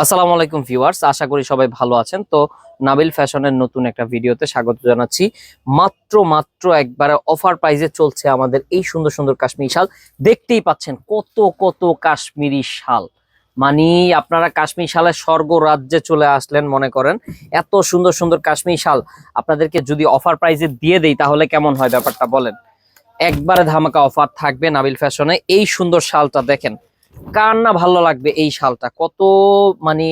আসসালামু আলাইকুম ভিউয়ার্স, আশা করি সবাই ভালো আছেন। তো নাবিল ফ্যাশনের নতুন একটা ভিডিওতে স্বাগত জানাচ্ছি। মাত্র মাত্র একবারে অফার প্রাইসে চলছে আমাদের এই সুন্দর সুন্দর কাশ্মীরি শাল। দেখতেই পাচ্ছেন কত কত কাশ্মীরি শাল, মানে আপনারা কাশ্মীরি শালের স্বর্গ রাজ্যে চলে আসলেন মনে করেন। এত সুন্দর সুন্দর কাশ্মীরি শাল আপনাদেরকে যদি অফার প্রাইসে দিয়ে দেই তাহলে কেমন হয় ব্যাপারটা বলেন। একবারে ধামাকা অফার থাকবে নাবিল ফ্যাশনে। এই সুন্দর শালটা দেখেন, কার না ভালো লাগবে। এই শালটা কত মানে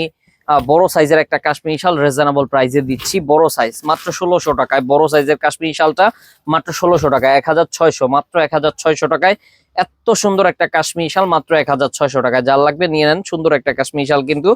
বড় সাইজের একটা কাশ্মীরি শাল রিজনেবল প্রাইসে দিচ্ছি। বড় সাইজ মাত্র 1600 টাকায়, বড় সাইজের কাশ্মীরি শালটা মাত্র 1600 টাকায়, 1600, মাত্র 1600 টাকায়। এত সুন্দর একটা কাশ্মীরি শাল মাত্র 1600 টাকায়। যার লাগবে নিয়ে নেন। সুন্দর একটা কাশ্মীরি শাল, কিন্তু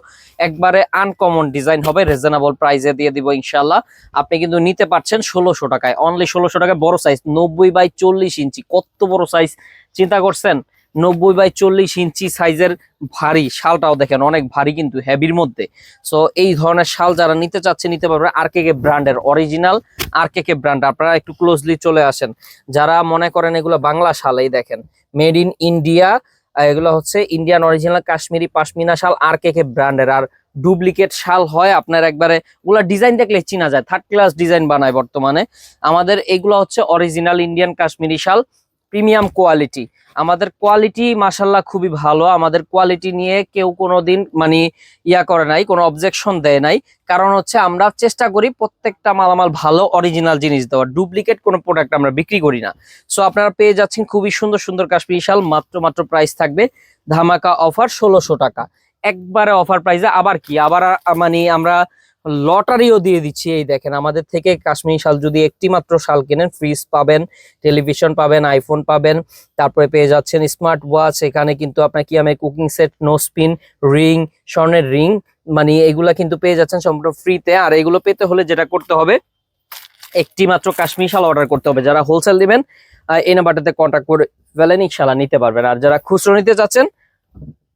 একবারে আনকমন ডিজাইন হবে, রিজনেবল প্রাইসে দিয়ে দিব ইনশাল্লাহ। আপনি কিন্তু নিতে পারছেন 1600 টাকায়, অনলি 1600 টাকায়। বড় সাইজ 90 বাই 40 ইঞ্চি, কত বড় সাইজ চিন্তা করছেন। 90 বাই 40 ইঞ্চি সাইজের ভারী শালটাও দেখেন, অনেক ভারী কিন্তু হেভির মধ্যে। সো এই ধরনের শাল যারা নিতে চাচ্ছে নিতে পারবে। আরকেকে ব্র্যান্ডের অরিজিনাল আরকেকে ব্র্যান্ড। আপনারা একটু ক্লোজলি চলে আসেন। যারা মনে করেন এগুলো বাংলা শাল, এই দেখেন মেড ইন ইন্ডিয়া, এগুলো হচ্ছে ইন্ডিয়ান অরিজিনাল কাশ্মীরি পাশমিনা শাল আরকেকে ব্র্যান্ডের। আর ডুপ্লিকেট শাল হয় আপনার একবারে, ওগুলা ডিজাইন দেখলে চিনা যায়, থার্ড ক্লাস ডিজাইন বানায় বর্তমানে। আমাদের এগুলো হচ্ছে অরিজিনাল ইন্ডিয়ান কাশ্মীরি শাল, প্রিমিয়াম কোয়ালিটি। আমাদের কোয়ালিটি মাশাল্লাহ খুবই ভালো। আমাদের কোয়ালিটি নিয়ে কেউ কোনোদিন মানে ইয়া করে নাই, কোনো অবজেকশন দেয় নাই। কারণ হচ্ছে আমরা চেষ্টা করি প্রত্যেকটা মালামাল ভালো অরিজিনাল জিনিস দেওয়ার, ডুপ্লিকেট কোনো প্রোডাক্ট আমরা বিক্রি করি না। সো আপনারা পেয়ে যাচ্ছেন খুবই সুন্দর সুন্দর কাশ্মীরি শাল। মাত্র মাত্র প্রাইস থাকবে ধামাকা অফার 1600 টাকা, একবারে অফার প্রাইসে। আবার কি, আবার মানে আমরা লটারিও দিয়ে দিচ্ছি। এই দেখেন আমাদের থেকে কাশ্মীরি শাল যদি একটি মাত্র শাল কেনেন, ফ্রিজ পাবেন, টেলিভিশন পাবেন, আইফোন পাবেন, তারপরে পেয়ে যাচ্ছেন স্মার্ট ওয়াচ। এখানে কিন্তু আপনার কি আমি cooking set, nose pin, ring, স্বর্ণের রিং, মানে এগুলা কিন্তু পেয়ে যাচ্ছেন সম্পূর্ণ ফ্রিতে। আর এগুলো পেতে হলে যেটা করতে হবে, একটি মাত্র কাশ্মীরি শাল অর্ডার করতে হবে। যারা হোলসেল দিবেন এই নাম্বারটাতে কন্ট্যাক্ট করে ফেলেন, ইনশাআল্লাহ নিতে পারবেন। আর যারা খুচরো নিতে চাচ্ছেন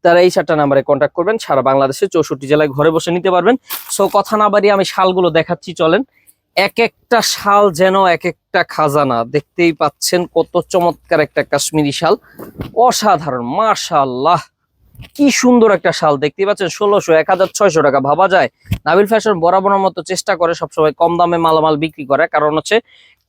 তারা এই 4টা নাম্বারে কন্ট্যাক্ট করবেন। সারা বাংলাদেশে 64 জেলায় ঘরে বসে নিতে পারবেন। সো কথা না বাড়িয়ে আমি শালগুলো দেখাচ্ছি চলেন। এক একটা শাল যেন এক একটা খাজানা। দেখতেই পাচ্ছেন কত চমৎকার একটা কাশ্মীরি শাল, অসাধারণ মাশাআল্লাহ। কি সুন্দর একটা শাল দেখতেই পাচ্ছেন। 1600, 1600 টাকা, ভাবা যায়। নাবিল ফ্যাশন বরাবরের মতো চেষ্টা করে সবসময় কম দামে মালামাল বিক্রি করে। কারণ হচ্ছে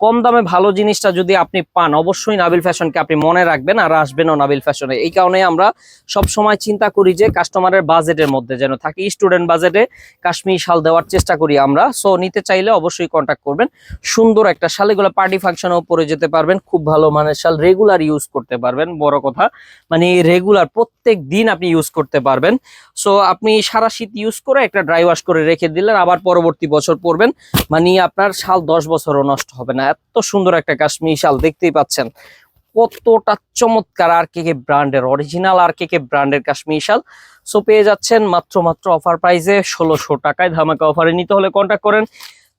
কম দামে ভালো জিনিসটা যদি আপনি পান, অবশ্যই নাবিল ফ্যাশনকে আপনি মনে রাখবেন আর আসবেনও নাবিল ফ্যাশনে। এই কারণে আমরা সব সময় চিন্তা করি যে কাস্টমারের বাজেটের মধ্যে যেন থাকি, স্টুডেন্ট বাজেটে কাশ্মীরি শাল দেওয়ার চেষ্টা করি আমরা। সো নিতে চাইলে অবশ্যই কন্ট্যাক্ট করবেন। সুন্দর একটা শাল, এগুলো পার্টি ফাংশনেও পরে যেতে পারবেন। খুব ভালো মানের শাল, রেগুলার ইউজ করতে পারবেন। বড় কথা মানে রেগুলার প্রত্যেক দিন আপনি ইউজ করতে পারবেন। সো আপনি সারা শীত ইউজ করে একটা ড্রাই ওয়াশ করে রেখে দিলেন, আবার পরবর্তী বছর পরবেন, মানে আপনার শাল 10 বছরও নষ্ট হবে না। এত সুন্দর একটা কাশ্মীরি শাল দেখতেই পাচ্ছেন, কতটা চমৎকার। আরকেকে ব্র্যান্ডের অরিজিনাল আরকেকে ব্র্যান্ডের কাশ্মীরি শাল। সো পেয়ে যাচ্ছেন মাত্র মাত্র অফার প্রাইসে 1600 টাকায়। ধামাকা অফারে নিতে হলে কন্ট্যাক্ট করেন।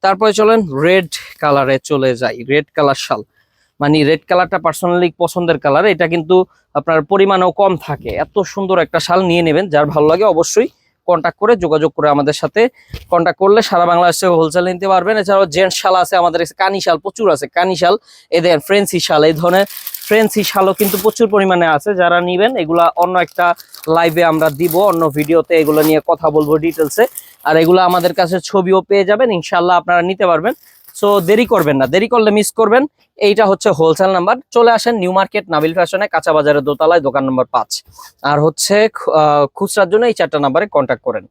তারপরে চলেন রেড কালারে চলে যাই। রেড কালার শাল, মানে রেড কালারটা পার্সোনালি পছন্দের কালার। এটা কিন্তু আপনার পরিমাণও কম থাকে। এত সুন্দর একটা শাল নিয়ে নেবেন। যার ভালো লাগে অবশ্যই কন্ট্যাক্ট করে যোগাযোগ করে আমাদের সাথে কন্ট্যাক্ট করলে সারা বাংলাদেশে হোলসেল নিতে পারবেন। এছাড়াও জেন্টস শাল আছে আমাদের, কানি শাল প্রচুর আছে। কানি শাল, এদের ফ্রেন্সি শাল, এই ধরনের ফ্রেন্সি শালও কিন্তু প্রচুর পরিমাণে আছে। যারা নিবেন এগুলা অন্য একটা লাইভে আমরা দিব, অন্য ভিডিওতে এগুলো নিয়ে কথা বলবো ডিটেলসে। আর এগুলো আমাদের কাছে ছবিও পেয়ে যাবেন, ইনশাল্লাহ আপনারা নিতে পারবেন। সো দেরি করবেন না, দেরি করলে মিস করবেন। এইটা হচ্ছে হোলসেল নাম্বার। চলে আসেন নিউ মার্কেট নাবিল ফ্যাশনে, কাঁচা বাজারের দোতলায়, দোকান নম্বর 5। আর হচ্ছে খুচরার জন্য এই 4টা নাম্বারে কন্ট্যাক্ট করেন।